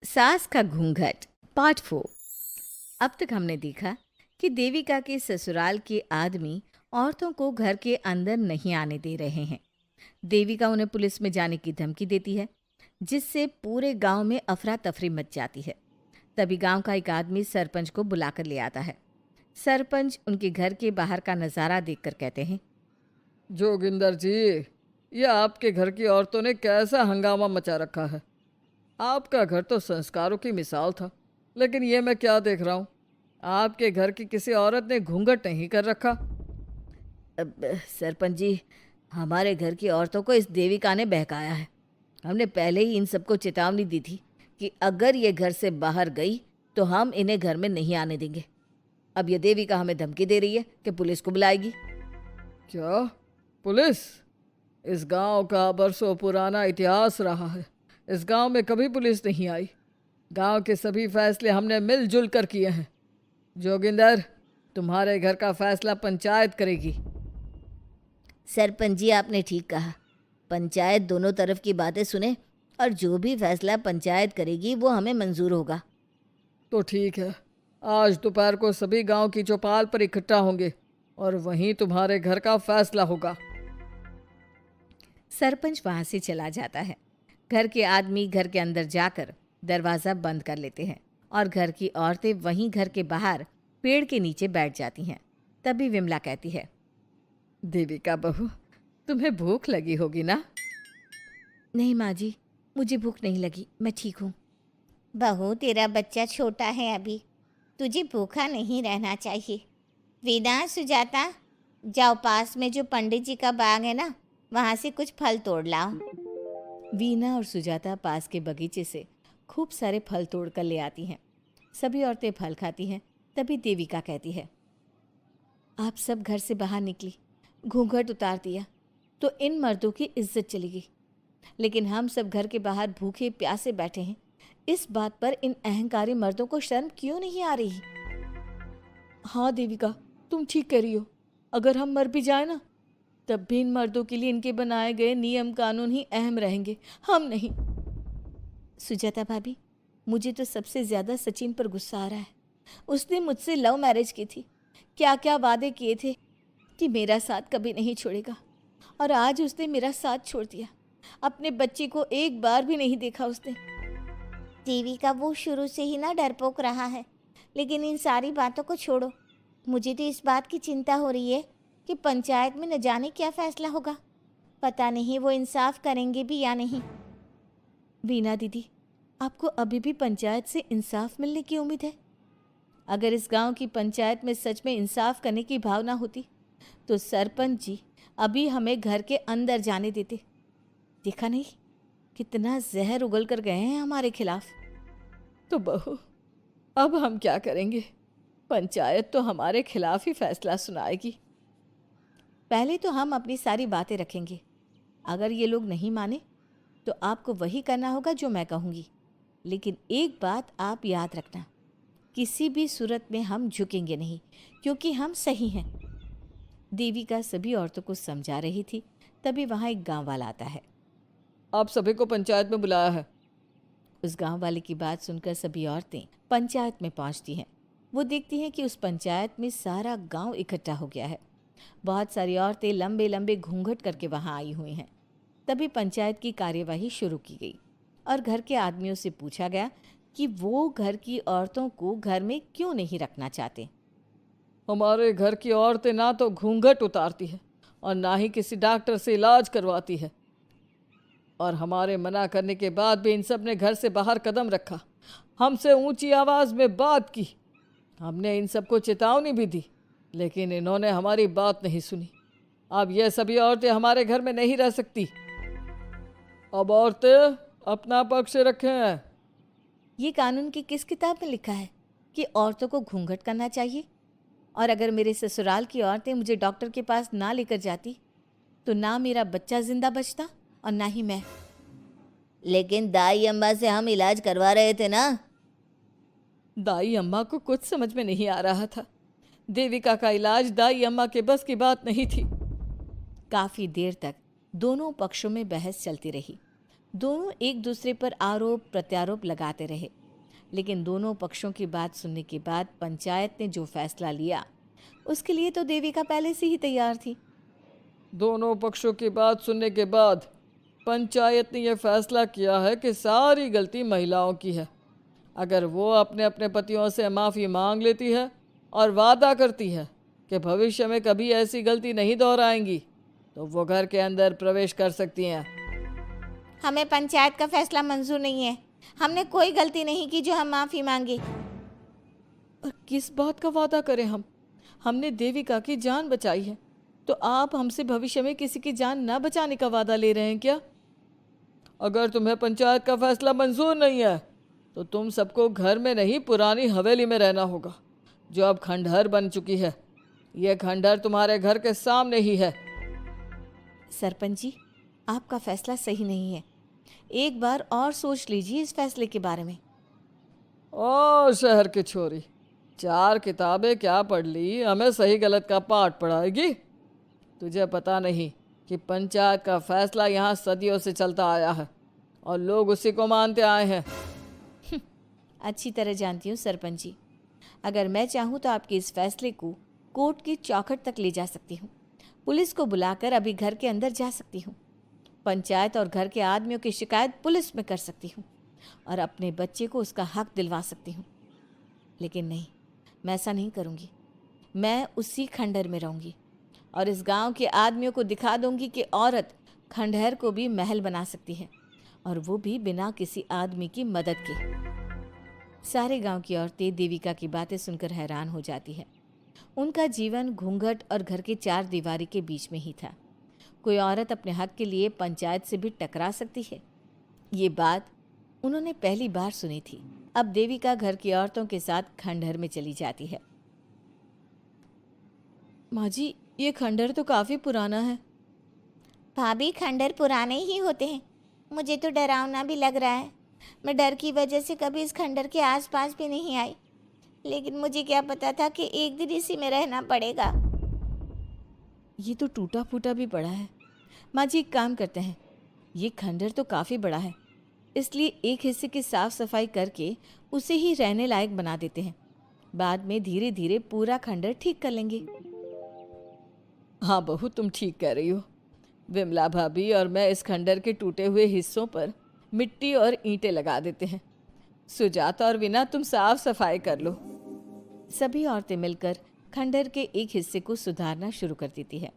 सास का घूंघट पार्ट 4। अब तक हमने देखा कि देविका के ससुराल के आदमी औरतों को घर के अंदर नहीं आने दे रहे हैं। देविका उन्हें पुलिस में जाने की धमकी देती है, जिससे पूरे गांव में अफरा तफरी मच जाती है। तभी गांव का एक आदमी सरपंच को बुलाकर ले आता है। सरपंच उनके घर के बाहर का नज़ारा देखकर कहते हैं, जोगिंदर जी, ये आपके घर की औरतों ने कैसा हंगामा मचा रखा है। आपका घर तो संस्कारों की मिसाल था, लेकिन ये मैं क्या देख रहा हूँ। आपके घर की किसी औरत ने घूंघट नहीं कर रखा। अब सरपंच जी, हमारे घर की औरतों को इस देविका ने बहकाया है। हमने पहले ही इन सबको चेतावनी दी थी कि अगर ये घर से बाहर गई तो हम इन्हें घर में नहीं आने देंगे। अब ये देविका हमें धमकी दे रही है कि पुलिस को बुलाएगी। क्या? पुलिस? इस गांव का बरसों पुराना इतिहास रहा है। इस गांव में कभी पुलिस नहीं आई। गांव के सभी फैसले हमने मिलजुल कर किए हैं। जोगिंदर, तुम्हारे घर का फैसला पंचायत करेगी। सरपंच जी, आपने ठीक कहा। पंचायत दोनों तरफ की बातें सुने और जो भी फैसला पंचायत करेगी वो हमें मंजूर होगा। तो ठीक है, आज दोपहर को सभी गांव की चौपाल पर इकट्ठा होंगे और वहीं तुम्हारे घर का फैसला होगा। सरपंच वहां से चला जाता है। घर के आदमी घर के अंदर जाकर दरवाज़ा बंद कर लेते हैं और घर की औरतें वहीं घर के बाहर पेड़ के नीचे बैठ जाती हैं। तभी विमला कहती है, देविका बहू, तुम्हें भूख लगी होगी ना? नहीं माँ जी, मुझे भूख नहीं लगी, मैं ठीक हूँ। बहू, तेरा बच्चा छोटा है अभी, तुझे भूखा नहीं रहना चाहिए। वेदा, सुजाता, जाओ पास में जो पंडित जी का बाग है ना, वहाँ से कुछ फल तोड़ लाओ। वीना और सुजाता पास के बगीचे से खूब सारे फल तोड़ कर ले आती हैं। सभी औरतें फल खाती हैं। तभी देविका कहती है, आप सब घर से बाहर निकली, घूंघट उतार दिया तो इन मर्दों की इज्जत चली गई, लेकिन हम सब घर के बाहर भूखे प्यासे बैठे हैं। इस बात पर इन अहंकारी मर्दों को शर्म क्यों नहीं आ रही? हाँ देविका, तुम ठीक कह रही हो। अगर हम मर भी जाए ना, तब भी इन मर्दों के लिए इनके बनाए गए नियम कानून ही अहम रहेंगे, हम नहीं। सुजाता भाभी, मुझे तो सबसे ज़्यादा सचिन पर गुस्सा आ रहा है। उसने मुझसे लव मैरिज की थी, क्या क्या वादे किए थे कि मेरा साथ कभी नहीं छोड़ेगा, और आज उसने मेरा साथ छोड़ दिया। अपने बच्चे को एक बार भी नहीं देखा उसने। देविका, वो शुरू से ही ना डरपोक रहा है, लेकिन इन सारी बातों को छोड़ो। मुझे तो इस बात की चिंता हो रही है कि पंचायत में न जाने क्या फैसला होगा। पता नहीं वो इंसाफ करेंगे भी या नहीं। वीना दीदी, आपको अभी भी पंचायत से इंसाफ मिलने की उम्मीद है? अगर इस गांव की पंचायत में सच में इंसाफ करने की भावना होती तो सरपंच जी अभी हमें घर के अंदर जाने देते। देखा नहीं कितना जहर उगल कर गए हैं हमारे खिलाफ। तो बहू, अब हम क्या करेंगे? पंचायत तो हमारे खिलाफ ही फैसला सुनाएगी। पहले तो हम अपनी सारी बातें रखेंगे। अगर ये लोग नहीं माने तो आपको वही करना होगा जो मैं कहूँगी। लेकिन एक बात आप याद रखना, किसी भी सूरत में हम झुकेंगे नहीं, क्योंकि हम सही हैं। देविका सभी औरतों को समझा रही थी। तभी वहाँ एक गांव वाला आता है। आप सभी को पंचायत में बुलाया है। उस गांव वाले की बात सुनकर सभी औरतें पंचायत में पहुंचती हैं। वो देखती हैं कि उस पंचायत में सारा गांव इकट्ठा हो गया है। बहुत सारी औरतें लंबे लंबे घूंघट करके वहां आई हुई हैं। तभी पंचायत की कार्यवाही शुरू की गई और घर के आदमियों से पूछा गया कि वो घर की औरतों को घर में क्यों नहीं रखना चाहते। हमारे घर की औरतें ना तो घूंघट उतारती है और ना ही किसी डॉक्टर से इलाज करवाती है, और हमारे मना करने के बाद भी इन सब ने घर से बाहर कदम रखा, हमसे ऊंची आवाज़ में बात की। हमने इन सबको चेतावनी भी दी, लेकिन इन्होंने हमारी बात नहीं सुनी। अब ये सभी औरतें हमारे घर में नहीं रह सकती। अब औरतें अपना पक्ष रखें। ये कानून की किस किताब में लिखा है कि औरतों को घूंघट करना चाहिए? और अगर मेरे ससुराल की औरतें मुझे डॉक्टर के पास ना लेकर जाती तो ना मेरा बच्चा जिंदा बचता और ना ही मैं। लेकिन दाई अम्मा से हम इलाज करवा रहे थे ना। दाई अम्मा को कुछ समझ में नहीं आ रहा था। देविका का इलाज दाई अम्मा के बस की बात नहीं थी। काफ़ी देर तक दोनों पक्षों में बहस चलती रही। दोनों एक दूसरे पर आरोप प्रत्यारोप लगाते रहे, लेकिन दोनों पक्षों की बात सुनने के बाद पंचायत ने जो फैसला लिया उसके लिए तो देविका पहले से ही तैयार थी। दोनों पक्षों की बात सुनने के बाद पंचायत ने यह फैसला किया है कि सारी गलती महिलाओं की है। अगर वो अपने अपने पतियों से माफ़ी मांग लेती है और वादा करती है कि भविष्य में कभी ऐसी गलती नहीं दोहराएंगी, तो वो घर के अंदर प्रवेश कर सकती हैं। हमें पंचायत का फैसला मंजूर नहीं है। हमने कोई गलती नहीं की जो हम माफ़ी मांगे। और किस बात का वादा करें हम? हमने देविका की जान बचाई है, तो आप हमसे भविष्य में किसी की जान ना बचाने का वादा ले रहे हैं क्या? अगर तुम्हें पंचायत का फैसला मंजूर नहीं है तो तुम सबको घर में नहीं पुरानी हवेली में रहना होगा, जो अब खंडहर बन चुकी है। यह खंडहर तुम्हारे घर के सामने ही है। सरपंच जी, आपका फैसला सही नहीं है। एक बार और सोच लीजिए इस फैसले के बारे में। ओ शहर की छोरी, 4 किताबें क्या पढ़ ली, हमें सही गलत का पाठ पढ़ाएगी? तुझे पता नहीं कि पंचायत का फैसला यहाँ सदियों से चलता आया है और लोग उसी को मानते आए हैं। अच्छी तरह जानती हूँ सरपंच जी। अगर मैं चाहूँ तो आपके इस फैसले को कोर्ट की चौखट तक ले जा सकती हूँ। पुलिस को बुलाकर अभी घर के अंदर जा सकती हूँ। पंचायत और घर के आदमियों की शिकायत पुलिस में कर सकती हूँ और अपने बच्चे को उसका हक दिलवा सकती हूँ। लेकिन नहीं, मैं ऐसा नहीं करूँगी। मैं उसी खंडहर में रहूँगी और इस गांव के आदमियों को दिखा दूंगी कि औरत खंडहर को भी महल बना सकती है, और वो भी बिना किसी आदमी की मदद के। सारे गांव की औरतें देविका की बातें सुनकर हैरान हो जाती है। उनका जीवन घूंघट और घर के 4 दीवारी के बीच में ही था। कोई औरत अपने हक के लिए पंचायत से भी टकरा सकती है, ये बात उन्होंने पहली बार सुनी थी। अब देविका घर की औरतों के साथ खंडहर में चली जाती है। माँ जी, ये खंडहर तो काफ़ी पुराना है। भाभी, खंडहर पुराने ही होते हैं। मुझे तो डरावना भी लग रहा है। मैं डर की वजह से कभी इस खंडहर के आसपास भी नहीं आई, लेकिन मुझे क्या पता था कि एक दिन इसी में रहना पड़ेगा। ये तो टूटा फूटा भी पड़ा है। माँ जी, एक काम करते हैं, ये खंडहर तो काफ़ी बड़ा है, इसलिए एक हिस्से की साफ सफाई करके उसे ही रहने लायक बना देते हैं। बाद में धीरे धीरे पूरा खंडहर ठीक कर लेंगे। हाँ बहू, तुम ठीक कह रही हो। विमला भाभी और मैं इस खंडहर के टूटे हुए हिस्सों पर मिट्टी और ईंटें लगा देते हैं। सुजाता और वीना, तुम साफ सफाई कर लो। सभी औरतें मिलकर खंडहर के एक हिस्से को सुधारना शुरू कर देती है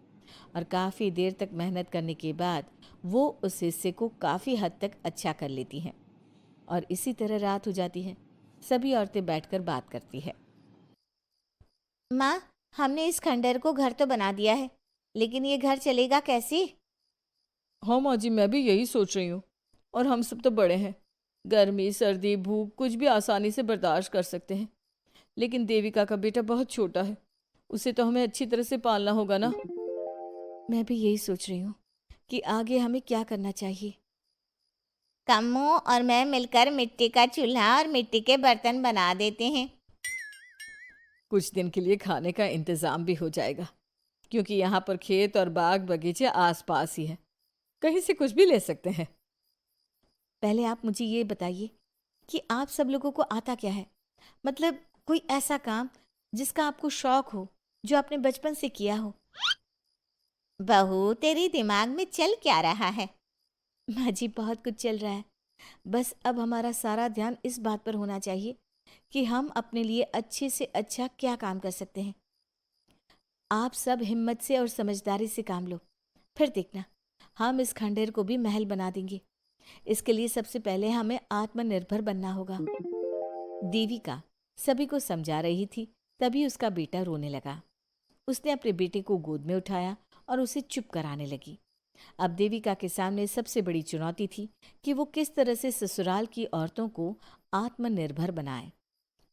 और काफ़ी देर तक मेहनत करने के बाद वो उस हिस्से को काफ़ी हद तक अच्छा कर लेती हैं। और इसी तरह रात हो जाती है। सभी औरतें बैठकर बात करती है। माँ, हमने इस खंडहर को घर तो बना दिया है, लेकिन ये घर चलेगा कैसे? हाँ माँ जी, मैं भी यही सोच रही हूँ। और हम सब तो बड़े हैं, गर्मी सर्दी भूख कुछ भी आसानी से बर्दाश्त कर सकते हैं। लेकिन देविका का बेटा बहुत छोटा है, उसे तो हमें अच्छी तरह से पालना होगा ना। मैं भी यही सोच रही हूँ कि आगे हमें क्या करना चाहिए। कम्मू और मैं मिलकर मिट्टी का चूल्हा और मिट्टी के बर्तन बना देते हैं। कुछ दिन के लिए खाने का इंतज़ाम भी हो जाएगा, क्योंकि यहाँ पर खेत और बाग बगीचे आसपास ही हैं, कहीं से कुछ भी ले सकते हैं। पहले आप मुझे ये बताइए कि आप सब लोगों को आता क्या है? मतलब कोई ऐसा काम जिसका आपको शौक हो, जो आपने बचपन से किया हो। बहू, तेरे दिमाग में चल क्या रहा है? माँ जी, बहुत कुछ चल रहा है। बस अब हमारा सारा ध्यान इस बात पर होना चाहिए कि हम अपने लिए अच्छे से अच्छा क्या काम कर सकते हैं। आप सब हिम्मत से और समझदारी से काम लो, फिर देखना हम इस खंडहर को भी महल बना देंगे। इसके लिए सबसे पहले हमें आत्मनिर्भर बनना होगा। देविका सभी को समझा रही थी, तभी उसका बेटा रोने लगा। उसने अपने बेटे को गोद में उठाया और उसे चुप कराने लगी। अब देविका के सामने सबसे बड़ी चुनौती थी कि वो किस तरह से ससुराल की औरतों को आत्मनिर्भर बनाए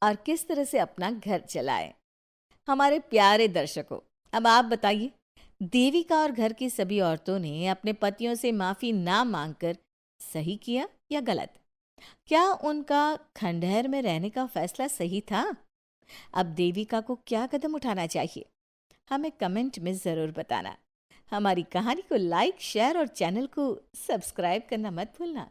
और किस तरह से अपना घर चलाए। हमारे प्यारे दर्शकों, अब आप बताइए, देविका और घर की सभी औरतों ने अपने पतियों से माफ़ी ना मांगकर सही किया या गलत? क्या उनका खंडहर में रहने का फैसला सही था? अब देविका को क्या कदम उठाना चाहिए, हमें कमेंट में ज़रूर बताना। हमारी कहानी को लाइक, शेयर और चैनल को सब्सक्राइब करना मत भूलना।